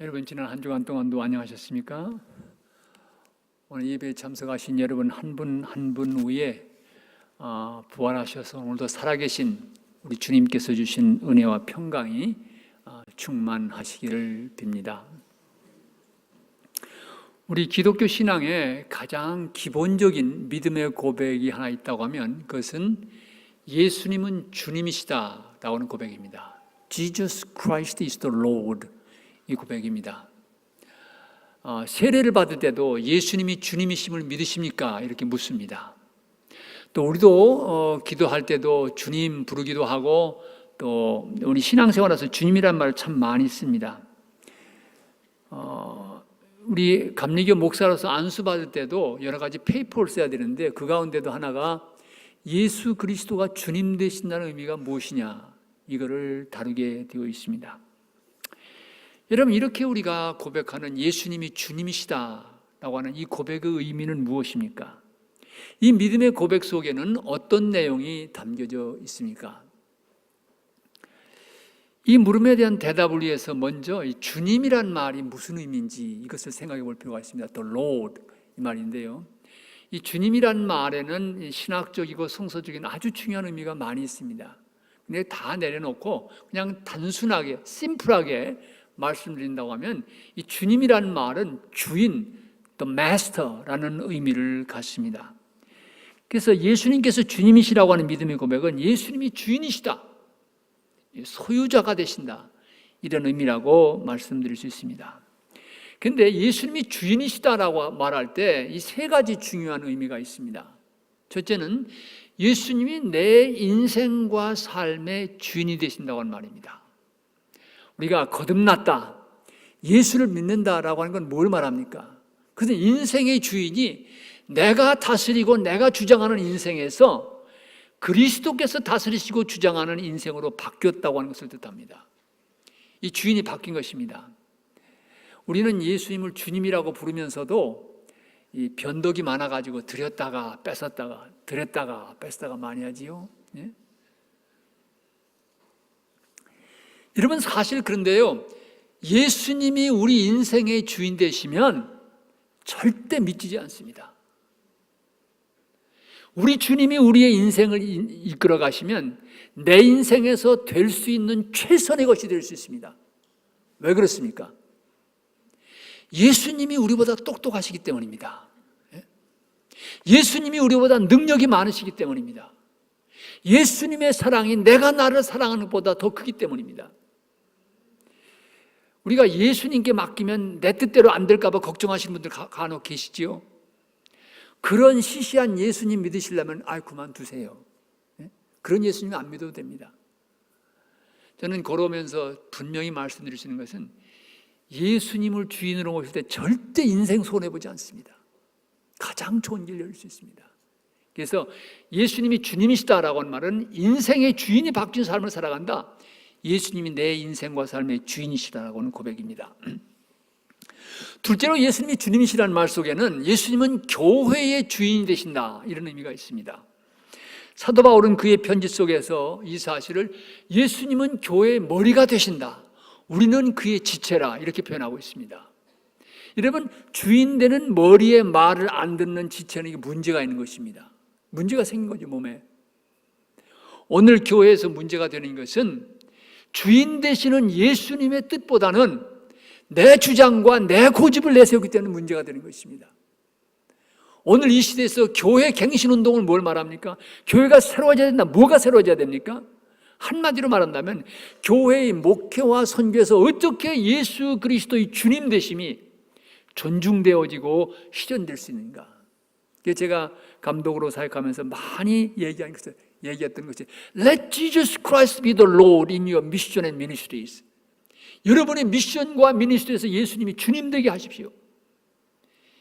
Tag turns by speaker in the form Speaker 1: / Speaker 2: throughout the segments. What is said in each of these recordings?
Speaker 1: 여러분, 지난 한 주간 동안도 안녕하셨습니까? 오늘 예배에 참석하신 여러분 한 분 한 분 위에 부활하셔서 오늘도 살아계신 우리 주님께서 주신 은혜와 평강이 충만하시기를 빕니다. 우리 기독교 신앙에 가장 기본적인 믿음의 고백이 하나 있다고 하면 그것은 예수님은 주님이시다라고 하는 고백입니다. Jesus Christ is the Lord, 이 고백입니다. 세례를 받을 때도 예수님이 주님이심을 믿으십니까? 이렇게 묻습니다. 또 우리도 기도할 때도 주님 부르기도 하고, 또 우리 신앙생활에서 주님이란 말을 참 많이 씁니다. 우리 감리교 목사로서 안수 받을 때도 여러 가지 페이퍼를 써야 되는데 그 가운데도 하나가 예수 그리스도가 주님 되신다는 의미가 무엇이냐, 이거를 다루게 되어 있습니다. 여러분, 이렇게 우리가 고백하는 예수님이 주님이시다라고 하는 이 고백의 의미는 무엇입니까? 이 믿음의 고백 속에는 어떤 내용이 담겨져 있습니까? 이 물음에 대한 대답을 위해서 먼저 이 주님이란 말이 무슨 의미인지 이것을 생각해 볼 필요가 있습니다. The Lord, 이 말인데요, 이 주님이란 말에는 신학적이고 성서적인 아주 중요한 의미가 많이 있습니다. 근데 다 내려놓고 그냥 단순하게 심플하게 말씀드린다고 하면 이 주님이라는 말은 주인, the master라는 의미를 갖습니다. 그래서 예수님께서 주님이시라고 하는 믿음의 고백은 예수님이 주인이시다, 소유자가 되신다, 이런 의미라고 말씀드릴 수 있습니다. 그런데 예수님이 주인이시다라고 말할 때 이 세 가지 중요한 의미가 있습니다. 첫째는 예수님이 내 인생과 삶의 주인이 되신다고 하는 말입니다. 우리가 거듭났다, 예수를 믿는다라고 하는 건 뭘 말합니까? 그래서 인생의 주인이 내가 다스리고 내가 주장하는 인생에서 그리스도께서 다스리시고 주장하는 인생으로 바뀌었다고 하는 것을 뜻합니다. 이 주인이 바뀐 것입니다. 우리는 예수님을 주님이라고 부르면서도 이 변덕이 많아가지고 드렸다가 뺏었다가 드렸다가 뺏었다가 많이 하지요. 예? 여러분, 사실 그런데요, 예수님이 우리 인생의 주인 되시면 절대 믿지지 않습니다. 우리 주님이 우리의 인생을 이끌어 가시면 내 인생에서 될 수 있는 최선의 것이 될 수 있습니다. 왜 그렇습니까? 예수님이 우리보다 똑똑하시기 때문입니다. 예수님이 우리보다 능력이 많으시기 때문입니다. 예수님의 사랑이 내가 나를 사랑하는 것보다 더 크기 때문입니다. 우리가 예수님께 맡기면 내 뜻대로 안 될까 봐 걱정하시는 분들 간혹 계시지요. 그런 시시한 예수님 믿으시려면 그만두세요. 그런 예수님 안 믿어도 됩니다. 저는 걸어오면서 분명히 말씀드릴 수 있는 것은 예수님을 주인으로 모실 때 절대 인생 손해보지 않습니다. 가장 좋은 길 열릴 수 있습니다. 그래서 예수님이 주님이시다라고 하는 말은 인생의 주인이 바뀐 삶을 살아간다, 예수님이 내 인생과 삶의 주인이시라고 하는 고백입니다. 둘째로 예수님이 주님이시라는 말 속에는 예수님은 교회의 주인이 되신다, 이런 의미가 있습니다. 사도 바울은 그의 편지 속에서 이 사실을 예수님은 교회의 머리가 되신다, 우리는 그의 지체라, 이렇게 표현하고 있습니다. 여러분, 주인 되는 머리의 말을 안 듣는 지체는 이게 문제가 있는 것입니다. 문제가 생긴 거죠, 몸에. 오늘 교회에서 문제가 되는 것은 주인 되시는 예수님의 뜻보다는 내 주장과 내 고집을 내세우기 때문에 문제가 되는 것입니다. 오늘 이 시대에서 교회 갱신운동을 뭘 말합니까? 교회가 새로워져야 된다. 뭐가 새로워져야 됩니까? 한마디로 말한다면 교회의 목회와 선교에서 어떻게 예수 그리스도의 주님 되심이 존중되어지고 실현될 수 있는가. 제가 감독으로 사역하면서 많이 얘기했던 것이 Let Jesus Christ be the Lord in your mission and ministries. 여러분의 미션과 미니스트리에서 예수님이 주님 되게 하십시오.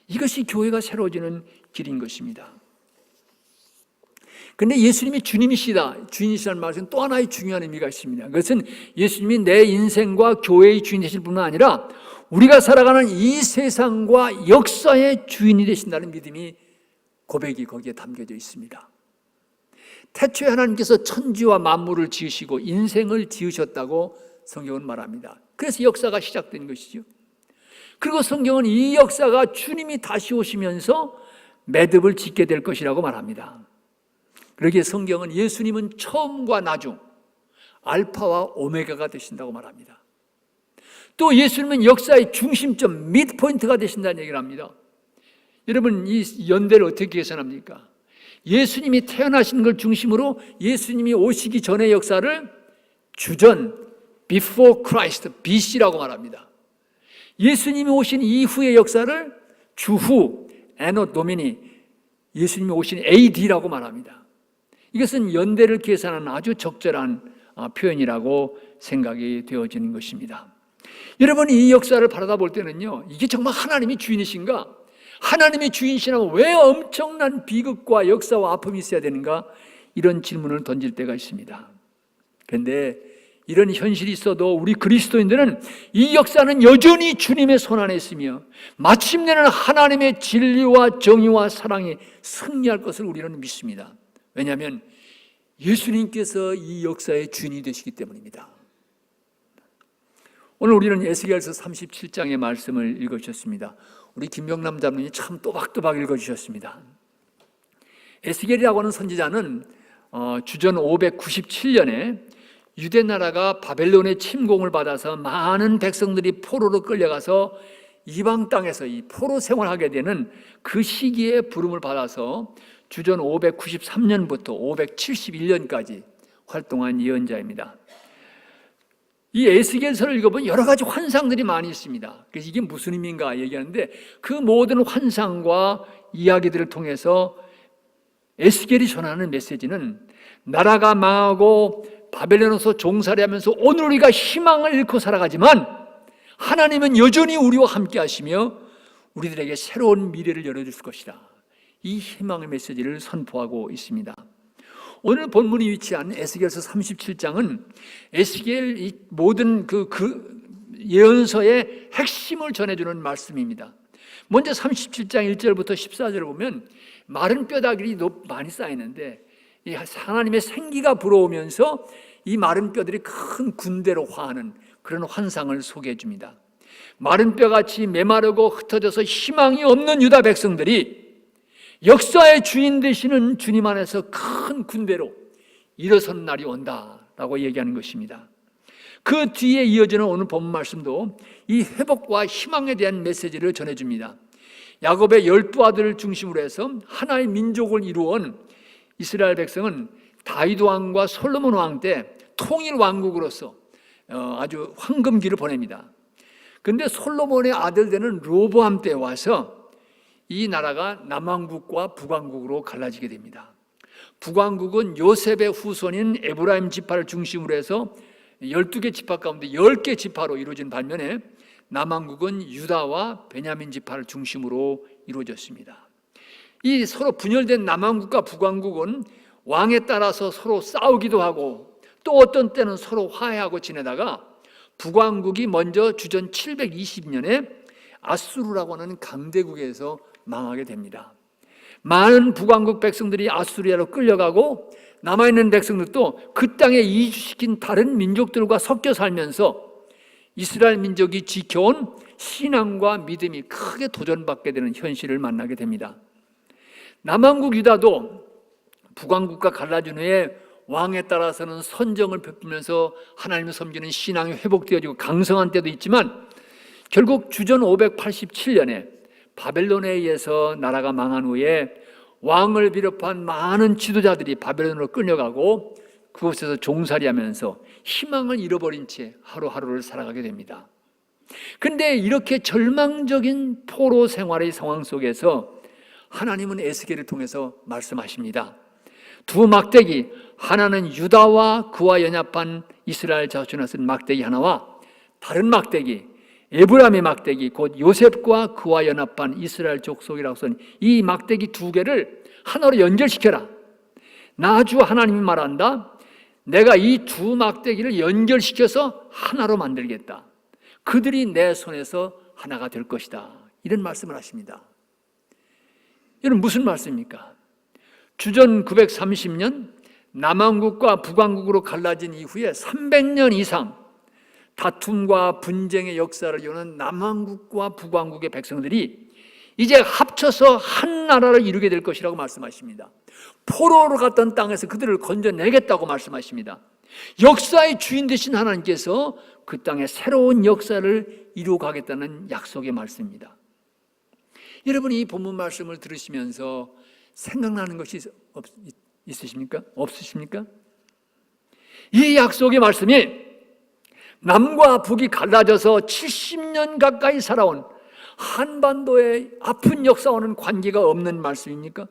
Speaker 1: 이것이 교회가 새로워지는 길인 것입니다. 그런데 예수님이 주인이시라는 말은 또 하나의 중요한 의미가 있습니다. 그것은 예수님이 내 인생과 교회의 주인 되실 뿐만 아니라 우리가 살아가는 이 세상과 역사의 주인이 되신다는 믿음이, 고백이 거기에 담겨져 있습니다. 태초에 하나님께서 천지와 만물을 지으시고 인생을 지으셨다고 성경은 말합니다. 그래서 역사가 시작된 것이죠. 그리고 성경은 이 역사가 주님이 다시 오시면서 매듭을 짓게 될 것이라고 말합니다. 그러기에 성경은 예수님은 처음과 나중, 알파와 오메가가 되신다고 말합니다. 또 예수님은 역사의 중심점, 미드포인트가 되신다는 얘기를 합니다. 여러분, 이 연대를 어떻게 계산합니까? 예수님이 태어나신 걸 중심으로 예수님이 오시기 전의 역사를 주전, before Christ, BC라고 말합니다. 예수님이 오신 이후의 역사를 주후, anno domini, 예수님이 오신 AD라고 말합니다. 이것은 연대를 계산하는 아주 적절한 표현이라고 생각이 되어지는 것입니다. 여러분이 이 역사를 바라다 볼 때는요, 이게 정말 하나님이 주인이신가? 하나님이 주인이시라면 왜 엄청난 비극과 역사와 아픔이 있어야 되는가? 이런 질문을 던질 때가 있습니다. 그런데 이런 현실이 있어도 우리 그리스도인들은 이 역사는 여전히 주님의 손안에 있으며 마침내는 하나님의 진리와 정의와 사랑이 승리할 것을 우리는 믿습니다. 왜냐하면 예수님께서 이 역사의 주인이 되시기 때문입니다. 오늘 우리는 에스겔서 37장의 말씀을 읽어주셨습니다. 우리 김병남 장로님이 참 또박또박 읽어주셨습니다. 에스겔이라고 하는 선지자는 주전 597년에 유대 나라가 바벨론의 침공을 받아서 많은 백성들이 포로로 끌려가서 이방 땅에서 이 포로 생활하게 되는 그 시기에 부름을 받아서 주전 593년부터 571년까지 활동한 예언자입니다. 이 에스겔서를 읽어보면 여러 가지 환상들이 많이 있습니다. 그래서 이게 무슨 의미인가 얘기하는데 그 모든 환상과 이야기들을 통해서 에스겔이 전하는 메시지는 나라가 망하고 바벨론에서 종살이하면서 오늘 우리가 희망을 잃고 살아가지만 하나님은 여전히 우리와 함께 하시며 우리들에게 새로운 미래를 열어줄 것이다. 이 희망의 메시지를 선포하고 있습니다. 오늘 본문이 위치한 에스겔서 37장은 에스겔 이 모든 그 예언서의 핵심을 전해주는 말씀입니다. 먼저 37장 1절부터 14절을 보면 마른 뼈다귀들이 많이 쌓이는데 이 하나님의 생기가 불어오면서 이 마른 뼈들이 큰 군대로 화하는 그런 환상을 소개해 줍니다. 마른 뼈같이 메마르고 흩어져서 희망이 없는 유다 백성들이 역사의 주인 되시는 주님 안에서 큰 군대로 일어선 날이 온다라고 얘기하는 것입니다. 그 뒤에 이어지는 오늘 본문 말씀도 이 회복과 희망에 대한 메시지를 전해줍니다. 야곱의 12아들을 중심으로 해서 하나의 민족을 이루어온 이스라엘 백성은 다윗 왕과 솔로몬 왕 때 통일 왕국으로서 아주 황금기를 보냅니다. 그런데 솔로몬의 아들 되는 로보암 때 와서 이 나라가 남왕국과 북왕국으로 갈라지게 됩니다. 북왕국은 요셉의 후손인 에브라임 지파를 중심으로 해서 12개 지파 가운데 10개 지파로 이루어진 반면에 남왕국은 유다와 베냐민 지파를 중심으로 이루어졌습니다. 이 서로 분열된 남왕국과 북왕국은 왕에 따라서 서로 싸우기도 하고 또 어떤 때는 서로 화해하고 지내다가 북왕국이 먼저 주전 720년에 아수르라고 하는 강대국에서 망하게 됩니다. 많은 북왕국 백성들이 아수리아로 끌려가고 남아있는 백성들도 그 땅에 이주시킨 다른 민족들과 섞여 살면서 이스라엘 민족이 지켜온 신앙과 믿음이 크게 도전받게 되는 현실을 만나게 됩니다. 남왕국 유다도 북왕국과 갈라진 후에 왕에 따라서는 선정을 베풀면서 하나님을 섬기는 신앙이 회복되어지고 강성한 때도 있지만 결국 주전 587년에 바벨론에 의해서 나라가 망한 후에 왕을 비롯한 많은 지도자들이 바벨론으로 끌려가고 그곳에서 종살이하면서 희망을 잃어버린 채 하루하루를 살아가게 됩니다. 그런데 이렇게 절망적인 포로 생활의 상황 속에서 하나님은 에스겔을 통해서 말씀하십니다. 두 막대기, 하나는 유다와 그와 연합한 이스라엘 자손을 쓴 막대기 하나와 다른 막대기, 에브라임의 막대기 곧 요셉과 그와 연합한 이스라엘 족속이라고 쓴 이 막대기 두 개를 하나로 연결시켜라. 나 주 하나님이 말한다. 내가 이 두 막대기를 연결시켜서 하나로 만들겠다. 그들이 내 손에서 하나가 될 것이다. 이런 말씀을 하십니다. 이건 무슨 말씀입니까? 주전 930년 남왕국과 북왕국으로 갈라진 이후에 300년 이상 다툼과 분쟁의 역사를 이루는 남왕국과 북왕국의 백성들이 이제 합쳐서 한 나라를 이루게 될 것이라고 말씀하십니다. 포로로 갔던 땅에서 그들을 건져내겠다고 말씀하십니다. 역사의 주인 되신 하나님께서 그 땅에 새로운 역사를 이루어가겠다는 약속의 말씀입니다. 여러분이 이 본문 말씀을 들으시면서 생각나는 것이 있으십니까? 없으십니까? 이 약속의 말씀이 남과 북이 갈라져서 70년 가까이 살아온 한반도의 아픈 역사와는 관계가 없는 말씀입니까?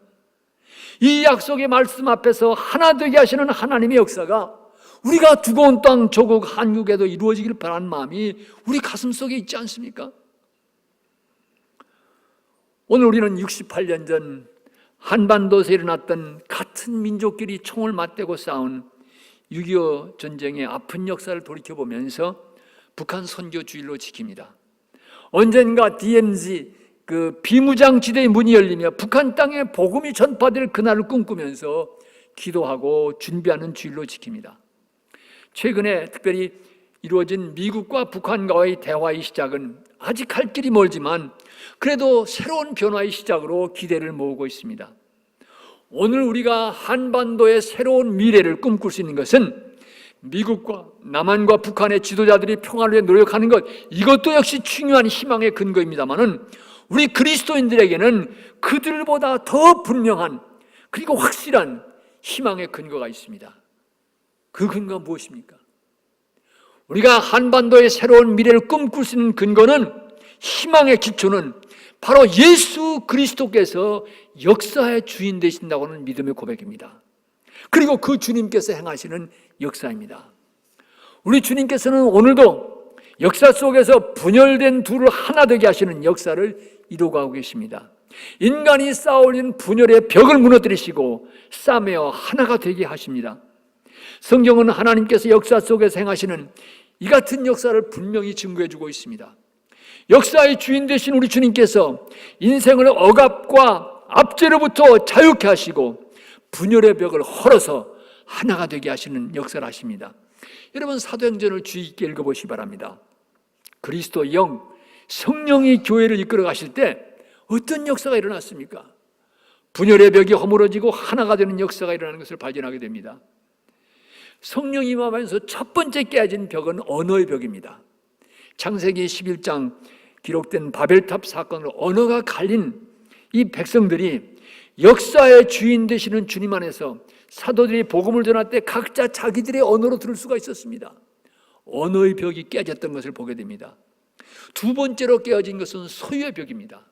Speaker 1: 이 약속의 말씀 앞에서 하나 되게 하시는 하나님의 역사가 우리가 두고 온 땅 조국 한국에도 이루어지길 바라는 마음이 우리 가슴속에 있지 않습니까? 오늘 우리는 68년 전 한반도에서 일어났던 같은 민족끼리 총을 맞대고 싸운 6.25 전쟁의 아픈 역사를 돌이켜보면서 북한 선교 주일로 지킵니다. 언젠가 DMZ 그 비무장지대의 문이 열리며 북한 땅에 복음이 전파될 그날을 꿈꾸면서 기도하고 준비하는 주일로 지킵니다. 최근에 특별히 이루어진 미국과 북한과의 대화의 시작은 아직 갈 길이 멀지만 그래도 새로운 변화의 시작으로 기대를 모으고 있습니다. 오늘 우리가 한반도의 새로운 미래를 꿈꿀 수 있는 것은 미국과 남한과 북한의 지도자들이 평화를 위해 노력하는 것, 이것도 역시 중요한 희망의 근거입니다만은 우리 그리스도인들에게는 그들보다 더 분명한 그리고 확실한 희망의 근거가 있습니다. 그 근거가 무엇입니까? 우리가 한반도의 새로운 미래를 꿈꿀 수 있는 근거는, 희망의 기초는 바로 예수 그리스도께서 역사의 주인 되신다고 하는 믿음의 고백입니다. 그리고 그 주님께서 행하시는 역사입니다. 우리 주님께서는 오늘도 역사 속에서 분열된 둘을 하나 되게 하시는 역사를 이루어가고 계십니다. 인간이 쌓아올린 분열의 벽을 무너뜨리시고 싸매어 하나가 되게 하십니다. 성경은 하나님께서 역사 속에서 행하시는 이 같은 역사를 분명히 증거해주고 있습니다. 역사의 주인 되신 우리 주님께서 인생을 억압과 압제로부터 자유케 하시고 분열의 벽을 헐어서 하나가 되게 하시는 역사를 하십니다. 여러분, 사도행전을 주의 깊게 읽어보시기 바랍니다. 그리스도 영, 성령이 교회를 이끌어 가실 때 어떤 역사가 일어났습니까? 분열의 벽이 허물어지고 하나가 되는 역사가 일어나는 것을 발견하게 됩니다. 성령이 임하면서 첫 번째 깨진 벽은 언어의 벽입니다. 창세기 11장 기록된 바벨탑 사건으로 언어가 갈린 이 백성들이 역사의 주인 되시는 주님 안에서 사도들이 복음을 전할 때 각자 자기들의 언어로 들을 수가 있었습니다. 언어의 벽이 깨졌던 것을 보게 됩니다. 두 번째로 깨어진 것은 소유의 벽입니다.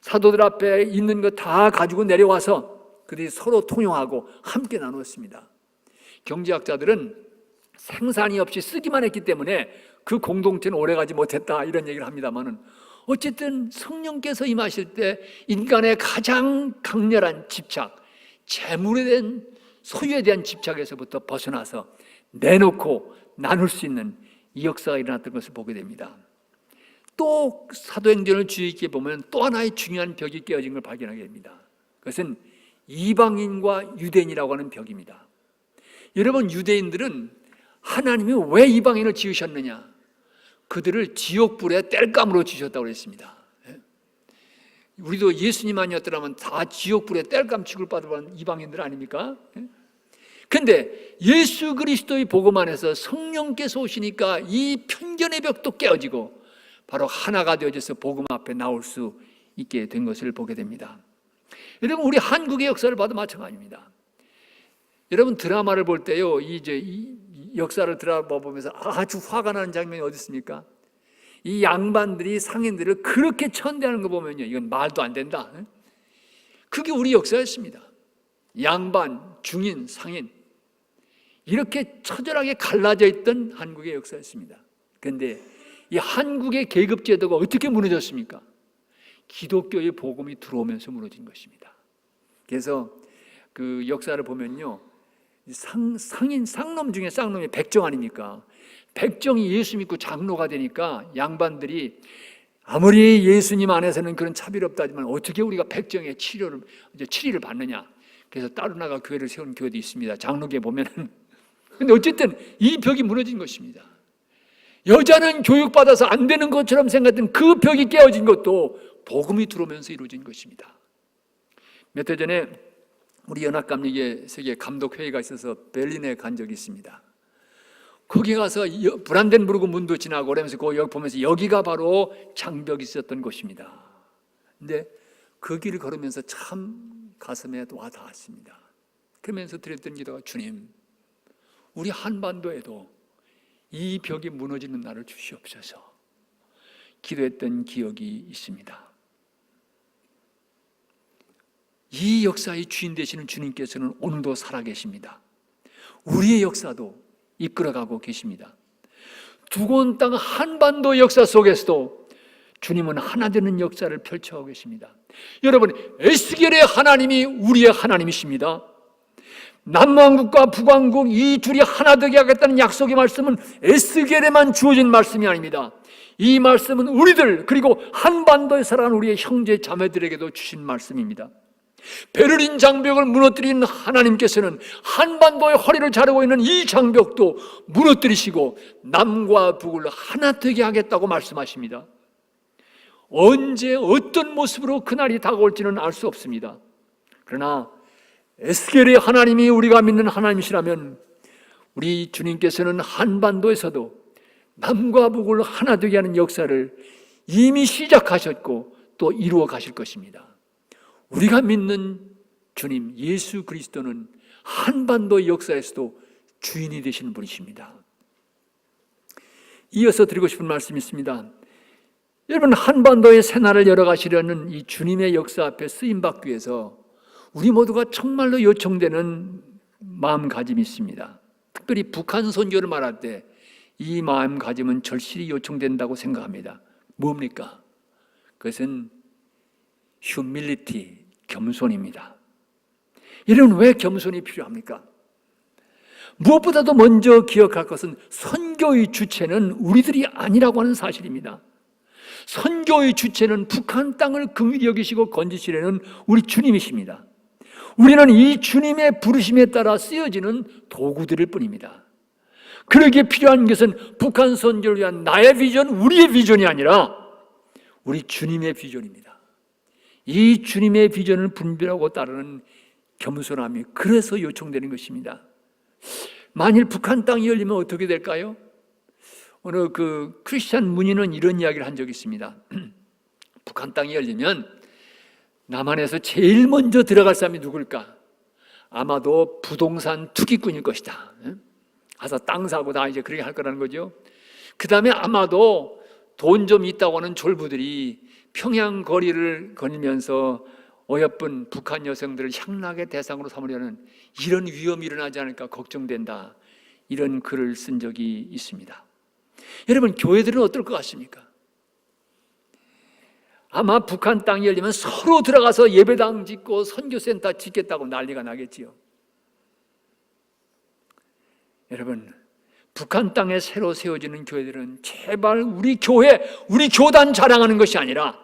Speaker 1: 사도들 앞에 있는 것 다 가지고 내려와서 그들이 서로 통용하고 함께 나누었습니다. 경제학자들은 생산이 없이 쓰기만 했기 때문에 그 공동체는 오래가지 못했다, 이런 얘기를 합니다만은, 어쨌든 성령께서 임하실 때 인간의 가장 강렬한 집착, 재물에 대한, 소유에 대한 집착에서부터 벗어나서 내놓고 나눌 수 있는 이 역사가 일어났던 것을 보게 됩니다. 또 사도행전을 주의 깊게 보면 또 하나의 중요한 벽이 깨어진 걸 발견하게 됩니다. 그것은 이방인과 유대인이라고 하는 벽입니다. 여러분, 유대인들은 하나님이 왜 이방인을 지으셨느냐? 그들을 지옥불에 땔감으로 지으셨다고 했습니다. 우리도 예수님 아니었더라면 다 지옥불에 땔감 취급을 받은 이방인들 아닙니까? 그런데 예수 그리스도의 복음 안에서 성령께서 오시니까 이 편견의 벽도 깨어지고 바로 하나가 되어져서 복음 앞에 나올 수 있게 된 것을 보게 됩니다. 여러분, 우리 한국의 역사를 봐도 마찬가지입니다. 여러분, 드라마를 볼 때요, 이 역사를 드라마 보면서 아주 화가 나는 장면이 어디 있습니까? 이 양반들이 상인들을 그렇게 천대하는 거 보면요, 이건 말도 안 된다. 그게 우리 역사였습니다. 양반, 중인, 상인, 이렇게 처절하게 갈라져 있던 한국의 역사였습니다. 그런데 이 한국의 계급제도가 어떻게 무너졌습니까? 기독교의 복음이 들어오면서 무너진 것입니다. 그래서 그 역사를 보면요, 상인, 쌍놈 중에 쌍놈이 백정 아닙니까? 백정이 예수 믿고 장로가 되니까 양반들이 아무리 예수님 안에서는 그런 차별이 없다지만 어떻게 우리가 백정의 치리를 받느냐? 그래서 따로 나가 교회를 세운 교회도 있습니다. 장로교에 보면은. 근데 어쨌든 이 벽이 무너진 것입니다. 여자는 교육받아서 안 되는 것처럼 생각했던 그 벽이 깨어진 것도 복음이 들어오면서 이루어진 것입니다. 몇 해 전에 우리 연합감리교 세계 감독회의가 있어서 베를린에 간 적이 있습니다. 거기 가서 브란덴부르크 문도 지나고 그러면서 여기 보면서 여기가 바로 장벽이 있었던 곳입니다. 근데 그 길을 걸으면서 참 가슴에 와 닿았습니다. 그러면서 드렸던 기도가, 주님, 우리 한반도에도 이 벽이 무너지는 날을 주시옵소서 기도했던 기억이 있습니다. 이 역사의 주인 되시는 주님께서는 오늘도 살아계십니다. 우리의 역사도 이끌어가고 계십니다. 두고 온 땅 한반도 역사 속에서도 주님은 하나 되는 역사를 펼쳐가고 계십니다. 여러분, 에스겔의 하나님이 우리의 하나님이십니다. 남왕국과 북왕국 이 둘이 하나 되게 하겠다는 약속의 말씀은 에스겔에만 주어진 말씀이 아닙니다. 이 말씀은 우리들, 그리고 한반도에 살아가는 우리의 형제 자매들에게도 주신 말씀입니다. 베를린 장벽을 무너뜨린 하나님께서는 한반도의 허리를 자르고 있는 이 장벽도 무너뜨리시고 남과 북을 하나 되게 하겠다고 말씀하십니다. 언제 어떤 모습으로 그날이 다가올지는 알 수 없습니다. 그러나 에스겔의 하나님이 우리가 믿는 하나님이시라면 우리 주님께서는 한반도에서도 남과 북을 하나 되게 하는 역사를 이미 시작하셨고 또 이루어 가실 것입니다. 우리가 믿는 주님 예수 그리스도는 한반도의 역사에서도 주인이 되시는 분이십니다. 이어서 드리고 싶은 말씀이 있습니다. 여러분, 한반도의 새날을 열어가시려는 이 주님의 역사 앞에 쓰임받기 위해서 우리 모두가 정말로 요청되는 마음가짐이 있습니다. 특별히 북한 선교를 말할 때 이 마음가짐은 절실히 요청된다고 생각합니다. 뭡니까? 그것은 humility, 겸손입니다. 여러분, 왜 겸손이 필요합니까? 무엇보다도 먼저 기억할 것은 선교의 주체는 우리들이 아니라고 하는 사실입니다. 선교의 주체는 북한 땅을 긍휼히 여기시고 건지시려는 우리 주님이십니다. 우리는 이 주님의 부르심에 따라 쓰여지는 도구들일 뿐입니다. 그러기에 필요한 것은 북한 선교를 위한 나의 비전, 우리의 비전이 아니라 우리 주님의 비전입니다. 이 주님의 비전을 분별하고 따르는 겸손함이 그래서 요청되는 것입니다. 만일 북한 땅이 열리면 어떻게 될까요? 오늘 그 크리스찬 문인은 이런 이야기를 한 적이 있습니다. 북한 땅이 열리면 남한에서 제일 먼저 들어갈 사람이 누굴까? 아마도 부동산 투기꾼일 것이다. 가서 땅 사고 다 이제 그렇게 할 거라는 거죠. 그 다음에 아마도 돈 좀 있다고 하는 졸부들이 평양 거리를 거니면서 어여쁜 북한 여성들을 향락의 대상으로 삼으려는 이런 위험이 일어나지 않을까 걱정된다. 이런 글을 쓴 적이 있습니다. 여러분, 교회들은 어떨 것 같습니까? 아마 북한 땅이 열리면 서로 들어가서 예배당 짓고 선교센터 짓겠다고 난리가 나겠지요. 여러분, 북한 땅에 새로 세워지는 교회들은 제발 우리 교회, 우리 교단 자랑하는 것이 아니라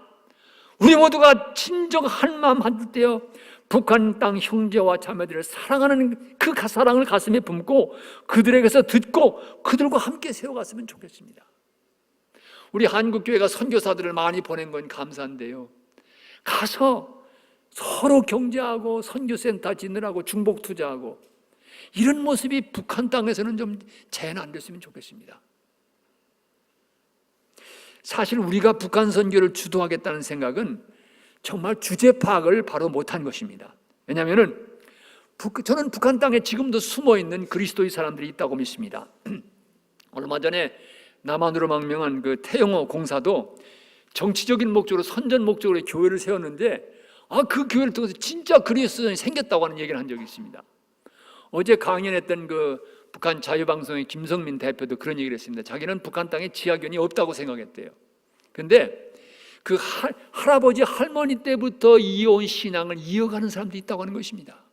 Speaker 1: 우리 모두가 진정 한 마음 한뜻되어 북한 땅 형제와 자매들을 사랑하는 그 사랑을 가슴에 품고 그들에게서 듣고 그들과 함께 세워갔으면 좋겠습니다. 우리 한국교회가 선교사들을 많이 보낸 건 감사한데요, 가서 서로 경제하고 선교센터 짓느라고 중복 투자하고 이런 모습이 북한 땅에서는 좀 재현 안 됐으면 좋겠습니다. 사실 우리가 북한 선교를 주도하겠다는 생각은 정말 주제 파악을 바로 못한 것입니다. 왜냐하면 저는 북한 땅에 지금도 숨어있는 그리스도의 사람들이 있다고 믿습니다. 얼마 전에 남한으로 망명한 그 태영호 공사도 정치적인 목적으로 선전 목적으로 교회를 세웠는데 그 교회를 통해서 진짜 그리스도인이 생겼다고 하는 얘기를 한 적이 있습니다. 어제 강연했던 그 북한 자유방송의 김성민 대표도 그런 얘기를 했습니다. 자기는 북한 땅에 지하견이 없다고 생각했대요. 그런데 그 할아버지 할머니 때부터 이어온 신앙을 이어가는 사람들이 있다고 하는 것입니다.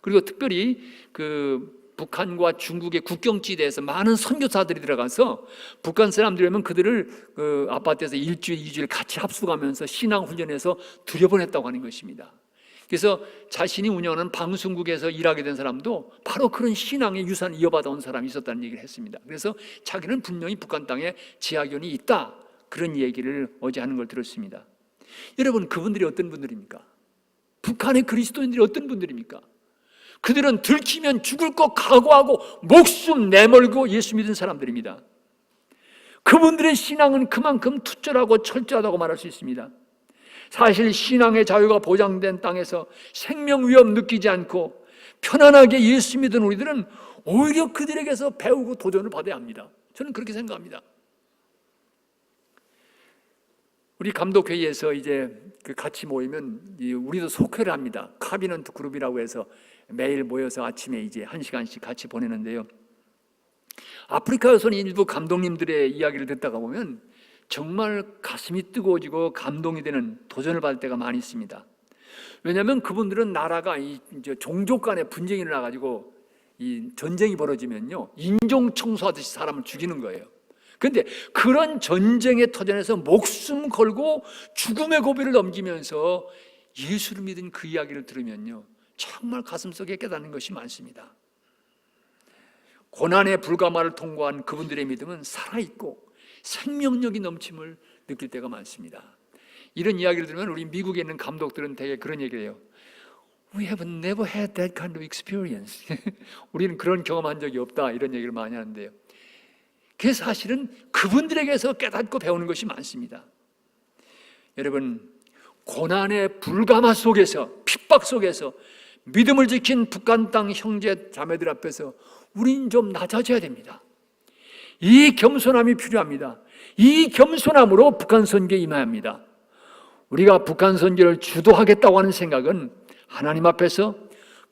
Speaker 1: 그리고 특별히 그 북한과 중국의 국경지대에서 많은 선교사들이 들어가서 북한 사람들이 오면 그들을 그 아파트에서 일주일, 2주일 같이 합숙하면서 신앙 훈련해서 들여보냈다고 하는 것입니다. 그래서 자신이 운영하는 방송국에서 일하게 된 사람도 바로 그런 신앙의 유산을 이어받아온 사람이 있었다는 얘기를 했습니다. 그래서 자기는 분명히 북한 땅에 지하견이 있다, 그런 얘기를 어제 하는 걸 들었습니다. 여러분, 그분들이 어떤 분들입니까? 북한의 그리스도인들이 어떤 분들입니까? 그들은 들키면 죽을 것 각오하고 목숨 내몰고 예수 믿은 사람들입니다. 그분들의 신앙은 그만큼 투철하고 철저하다고 말할 수 있습니다. 사실 신앙의 자유가 보장된 땅에서 생명 위험 느끼지 않고 편안하게 예수 믿은 우리들은 오히려 그들에게서 배우고 도전을 받아야 합니다. 저는 그렇게 생각합니다. 우리 감독회의에서 이제 같이 모이면 우리도 속회를 합니다. 카비넌트 그룹이라고 해서 매일 모여서 아침에 이제 1시간씩 같이 보내는데요. 아프리카에서는 일부 감독님들의 이야기를 듣다가 보면 정말 가슴이 뜨거워지고 감동이 되는 도전을 받을 때가 많이 있습니다. 왜냐하면 그분들은 나라가 이제 종족 간의 분쟁이 일어나가지고 이 전쟁이 벌어지면요, 인종 청소하듯이 사람을 죽이는 거예요. 그런데 그런 전쟁의 터전에서 목숨 걸고 죽음의 고비를 넘기면서 예수를 믿은 그 이야기를 들으면요, 정말 가슴속에 깨닫는 것이 많습니다. 고난의 불가마를 통과한 그분들의 믿음은 살아있고 생명력이 넘침을 느낄 때가 많습니다. 이런 이야기를 들으면 우리 미국에 있는 감독들은 대개 그런 얘기를 해요. We have never had that kind of experience. 우리는 그런 경험한 적이 없다, 이런 얘기를 많이 하는데요. 그래서 사실은 그분들에게서 깨닫고 배우는 것이 많습니다. 여러분, 고난의 불가마 속에서, 핍박 속에서 믿음을 지킨 북한 땅 형제 자매들 앞에서 우린 좀 낮아져야 됩니다. 이 겸손함이 필요합니다. 이 겸손함으로 북한 선교에 임해야 합니다. 우리가 북한 선교를 주도하겠다고 하는 생각은 하나님 앞에서,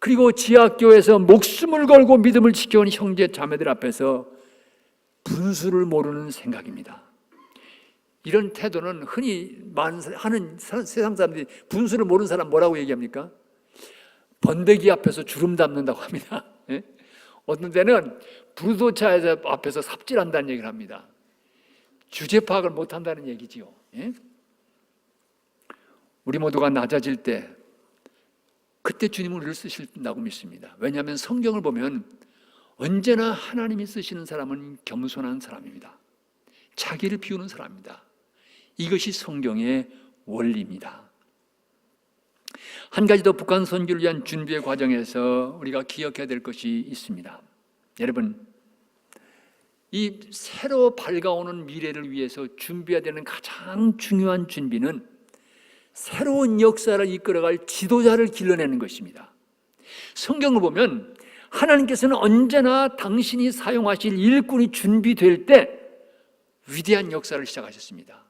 Speaker 1: 그리고 지하교회에서 목숨을 걸고 믿음을 지켜온 형제 자매들 앞에서 분수를 모르는 생각입니다. 이런 태도는 흔히 하는 세상 사람들이, 분수를 모르는 사람 뭐라고 얘기합니까? 번데기 앞에서 주름 담는다고 합니다. 어떤 때는 부도차 앞에서 삽질한다는 얘기를 합니다. 주제 파악을 못한다는 얘기지요. 우리 모두가 낮아질 때, 그때 주님은 우리를 쓰신다고 믿습니다. 왜냐하면 성경을 보면 언제나 하나님이 쓰시는 사람은 겸손한 사람입니다. 자기를 비우는 사람입니다. 이것이 성경의 원리입니다. 한 가지 더 북한 선교를 위한 준비의 과정에서 우리가 기억해야 될 것이 있습니다. 여러분, 이 새로 밝아오는 미래를 위해서 준비해야 되는 가장 중요한 준비는 새로운 역사를 이끌어갈 지도자를 길러내는 것입니다. 성경을 보면 하나님께서는 언제나 당신이 사용하실 일꾼이 준비될 때 위대한 역사를 시작하셨습니다.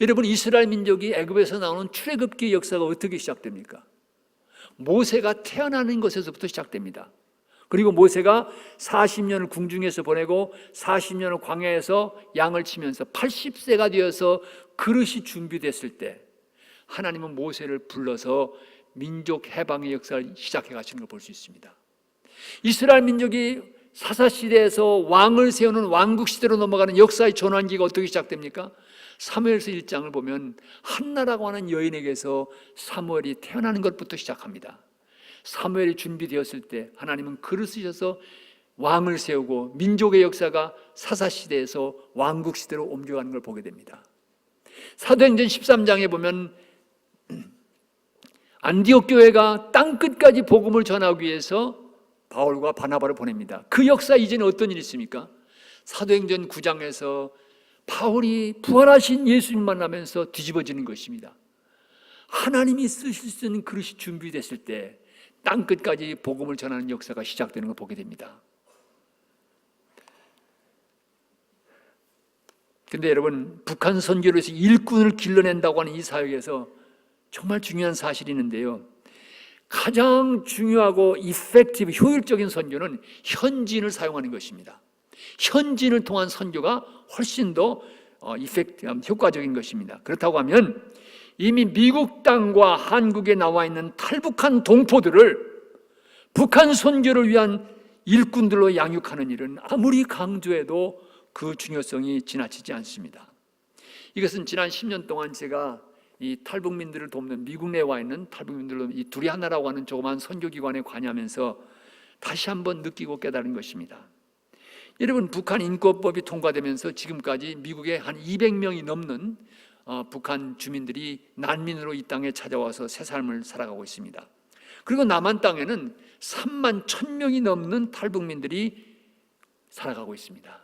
Speaker 1: 여러분, 이스라엘 민족이 애굽에서 나오는 출애굽기의 역사가 어떻게 시작됩니까? 모세가 태어나는 것에서부터 시작됩니다. 그리고 모세가 40년을 궁중에서 보내고 40년을 광야에서 양을 치면서 80세가 되어서 그릇이 준비됐을 때 하나님은 모세를 불러서 민족 해방의 역사를 시작해 가시는 걸 볼 수 있습니다. 이스라엘 민족이 사사시대에서 왕을 세우는 왕국시대로 넘어가는 역사의 전환기가 어떻게 시작됩니까? 사무엘서 1장을 보면 한나라고 하는 여인에게서 사무엘이 태어나는 것부터 시작합니다. 사무엘이 준비되었을 때 하나님은 그를 쓰셔서 왕을 세우고 민족의 역사가 사사시대에서 왕국시대로 옮겨가는 걸 보게 됩니다. 사도행전 13장에 보면 안디옥 교회가 땅끝까지 복음을 전하기 위해서 바울과 바나바를 보냅니다. 그 역사 이전에 어떤 일이 있습니까? 사도행전 9장에서 바울이 부활하신 예수님 만나면서 뒤집어지는 것입니다. 하나님이 쓰실 수 있는 그릇이 준비됐을 때 땅끝까지 복음을 전하는 역사가 시작되는 걸 보게 됩니다. 그런데 여러분, 북한 선교를 위해서 일꾼을 길러낸다고 하는 이 사역에서 정말 중요한 사실이 있는데요, 가장 중요하고 이펙티브, 효율적인 선교는 현지인을 사용하는 것입니다. 현지인을 통한 선교가 훨씬 더 효과적인 것입니다. 그렇다고 하면 이미 미국 땅과 한국에 나와 있는 탈북한 동포들을 북한 선교를 위한 일꾼들로 양육하는 일은 아무리 강조해도 그 중요성이 지나치지 않습니다. 이것은 지난 10년 동안 제가 이 탈북민들을 돕는 미국 내에 와 있는 탈북민들로 이 둘이 하나라고 하는 조그마한 선교기관에 관여하면서 다시 한번 느끼고 깨달은 것입니다. 여러분, 북한 인권법이 통과되면서 지금까지 미국에 한 200명이 넘는 북한 주민들이 난민으로 이 땅에 찾아와서 새 삶을 살아가고 있습니다. 그리고 남한 땅에는 3만 1,000명이 넘는 탈북민들이 살아가고 있습니다.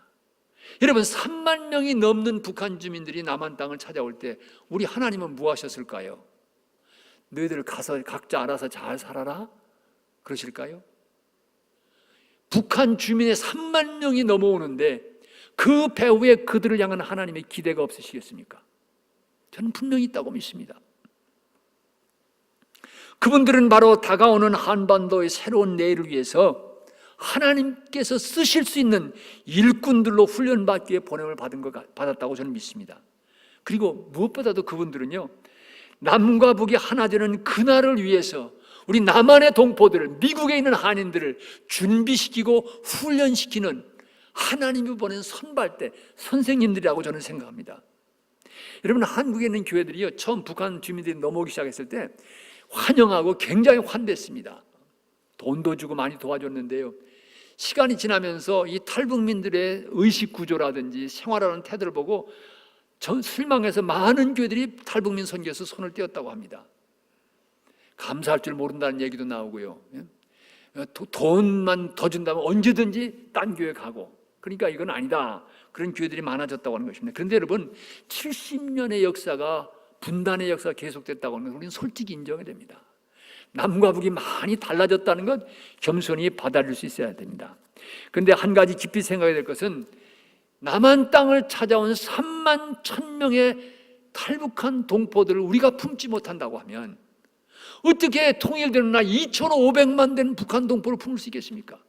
Speaker 1: 여러분, 3만 명이 넘는 북한 주민들이 남한 땅을 찾아올 때 우리 하나님은 뭐 하셨을까요? 너희들 가서 각자 알아서 잘 살아라? 그러실까요? 북한 주민의 3만 명이 넘어오는데 그 배후에 그들을 향한 하나님의 기대가 없으시겠습니까? 저는 분명히 있다고 믿습니다. 그분들은 바로 다가오는 한반도의 새로운 내일을 위해서 하나님께서 쓰실 수 있는 일꾼들로 훈련받기에 보냄을 받았다고 저는 믿습니다. 그리고 무엇보다도 그분들은요, 남과 북이 하나 되는 그날을 위해서 우리 남한의 동포들을, 미국에 있는 한인들을 준비시키고 훈련시키는 하나님이 보낸 선발대, 선생님들이라고 저는 생각합니다. 여러분, 한국에 있는 교회들이요, 처음 북한 주민들이 넘어오기 시작했을 때 환영하고 굉장히 환대했습니다. 돈도 주고 많이 도와줬는데요, 시간이 지나면서 이 탈북민들의 의식 구조라든지 생활하는 태도를 보고 전 실망해서 많은 교회들이 탈북민 선교에서 손을 떼었다고 합니다. 감사할 줄 모른다는 얘기도 나오고요, 돈만 더 준다면 언제든지 딴 교회 가고, 그러니까 이건 아니다, 그런 교회들이 많아졌다고 하는 것입니다. 그런데 여러분, 70년의 역사가, 분단의 역사가 계속됐다고 하는 것은 우리는 솔직히 인정해야 됩니다. 남과 북이 많이 달라졌다는 것 겸손히 받아들일 수 있어야 됩니다. 그런데 한 가지 깊이 생각해야 될 것은, 남한 땅을 찾아온 3만 1,000명의 탈북한 동포들을 우리가 품지 못한다고 하면 어떻게 통일되는 날 2,500만 되는 북한 동포를 품을 수 있겠습니까?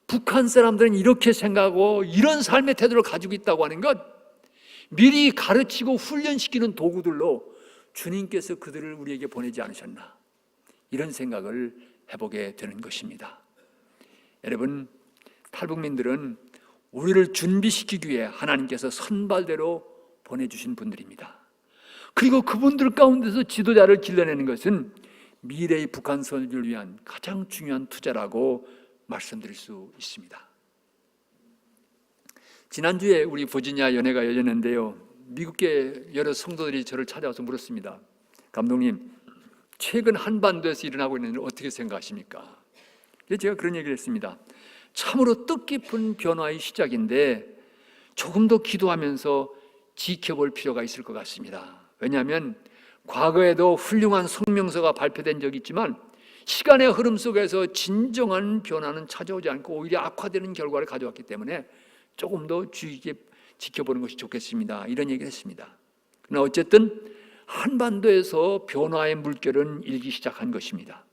Speaker 1: 북한 사람들은 이렇게 생각하고 이런 삶의 태도를 가지고 있다고 하는 것, 미리 가르치고 훈련시키는 도구들로 주님께서 그들을 우리에게 보내지 않으셨나, 이런 생각을 해보게 되는 것입니다. 여러분, 탈북민들은 우리를 준비시키기 위해 하나님께서 선발대로 보내주신 분들입니다. 그리고 그분들 가운데서 지도자를 길러내는 것은 미래의 북한 선교를 위한 가장 중요한 투자라고 말씀드릴 수 있습니다. 지난주에 우리 버지니아 연회가 열렸는데요, 미국계 여러 성도들이 저를 찾아와서 물었습니다. 감독님, 최근 한반도에서 일어나고 있는 일을 어떻게 생각하십니까? 제가 그런 얘기를 했습니다. 참으로 뜻깊은 변화의 시작인데 조금 더 기도하면서 지켜볼 필요가 있을 것 같습니다. 왜냐하면 과거에도 훌륭한 성명서가 발표된 적이 있지만 시간의 흐름 속에서 진정한 변화는 찾아오지 않고 오히려 악화되는 결과를 가져왔기 때문에 조금 더 주의 깊게 지켜보는 것이 좋겠습니다, 이런 얘기를 했습니다. 그러나 어쨌든 한반도에서 변화의 물결은 일기 시작한 것입니다.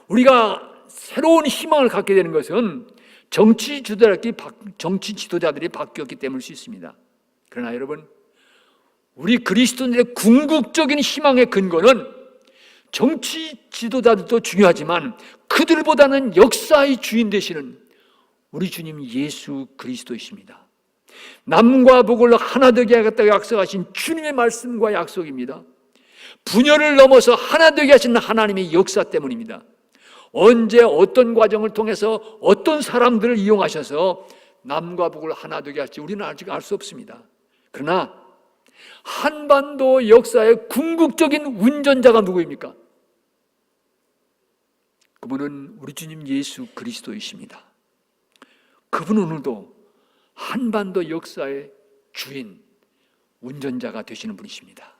Speaker 1: 우리가 새로운 희망을 갖게 되는 것은 정치 지도자들이 바뀌었기 때문일 수 있습니다. 그러나 여러분, 우리 그리스도인들의 궁극적인 희망의 근거는 정치 지도자들도 중요하지만 그들보다는 역사의 주인 되시는 우리 주님 예수 그리스도이십니다. 남과 북을 하나 되게 하겠다고 약속하신 주님의 말씀과 약속입니다. 분열을 넘어서 하나 되게 하시는 하나님의 역사 때문입니다. 언제 어떤 과정을 통해서 어떤 사람들을 이용하셔서 남과 북을 하나 되게 할지 우리는 아직 알 수 없습니다. 그러나 한반도 역사의 궁극적인 운전자가 누구입니까? 그분은 우리 주님 예수 그리스도이십니다. 그분은 오늘도 한반도 역사의 주인, 운전자가 되시는 분이십니다.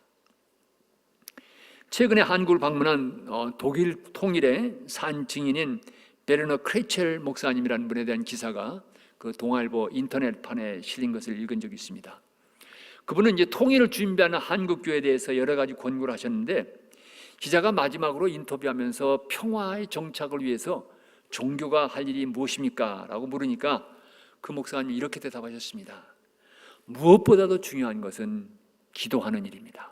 Speaker 1: 최근에 한국을 방문한 독일 통일의 산 증인인 베르너 크레첼 목사님이라는 분에 대한 기사가 그 동아일보 인터넷판에 실린 것을 읽은 적이 있습니다. 그분은 이제 통일을 준비하는 한국교회에 대해서 여러 가지 권고를 하셨는데, 기자가 마지막으로 인터뷰하면서 평화의 정착을 위해서 종교가 할 일이 무엇입니까? 라고 물으니까 그 목사님이 이렇게 대답하셨습니다. 무엇보다도 중요한 것은 기도하는 일입니다.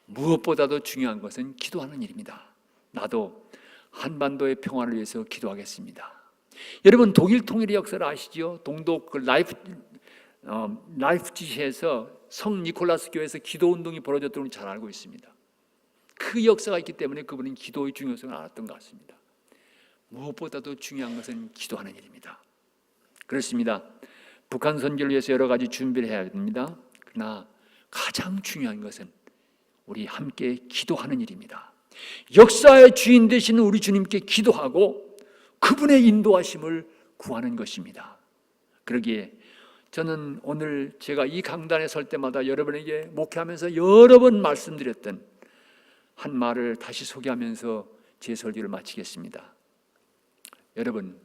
Speaker 1: 무엇보다도 중요한 것은 기도하는 일입니다. 나도 한반도의 평화를 위해서 기도하겠습니다. 여러분, 독일 통일의 역사를 아시죠? 동독 라이프 라이프치히에서 성 니콜라스 교회에서 기도 운동이 벌어졌던 걸 잘 알고 있습니다. 그 역사가 있기 때문에 그분은 기도의 중요성을 알았던 것 같습니다. 무엇보다도 중요한 것은 기도하는 일입니다. 그렇습니다. 북한 선교를 위해서 여러 가지 준비를 해야 됩니다. 그러나 가장 중요한 것은 우리 함께 기도하는 일입니다. 역사의 주인 되시는 우리 주님께 기도하고 그분의 인도하심을 구하는 것입니다. 그러기에 저는 오늘 제가 이 강단에 설 때마다 여러분에게 목회하면서 여러 번 말씀드렸던 한 말을 다시 소개하면서 제 설교를 마치겠습니다. 여러분,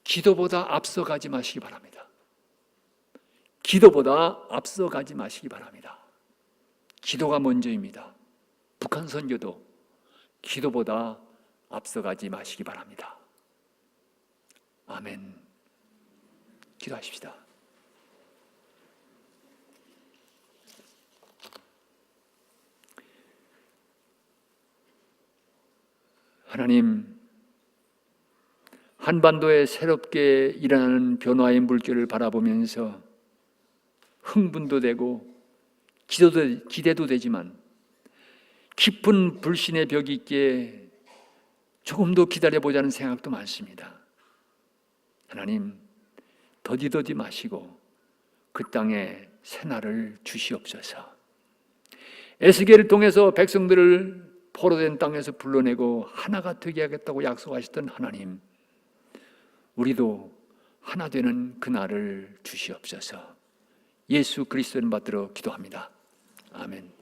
Speaker 1: 기도보다 앞서가지 마시기 바랍니다. 기도보다 앞서가지 마시기 바랍니다. 기도가 먼저입니다. 북한 선교도 기도보다 앞서가지 마시기 바랍니다. 아멘. 기도하십시다. 하나님, 한반도에 새롭게 일어나는 변화의 물결을 바라보면서 흥분도 되고 기대도 되지만 깊은 불신의 벽이 있기에 조금 더 기다려보자는 생각도 많습니다. 하나님, 더디더디 마시고 그 땅에 새날을 주시옵소서. 에스겔을 통해서 백성들을 포로된 땅에서 불러내고 하나가 되게 하겠다고 약속하셨던 하나님, 우리도 하나 되는 그날을 주시옵소서. 예수 그리스도를 받들어 기도합니다. 아멘.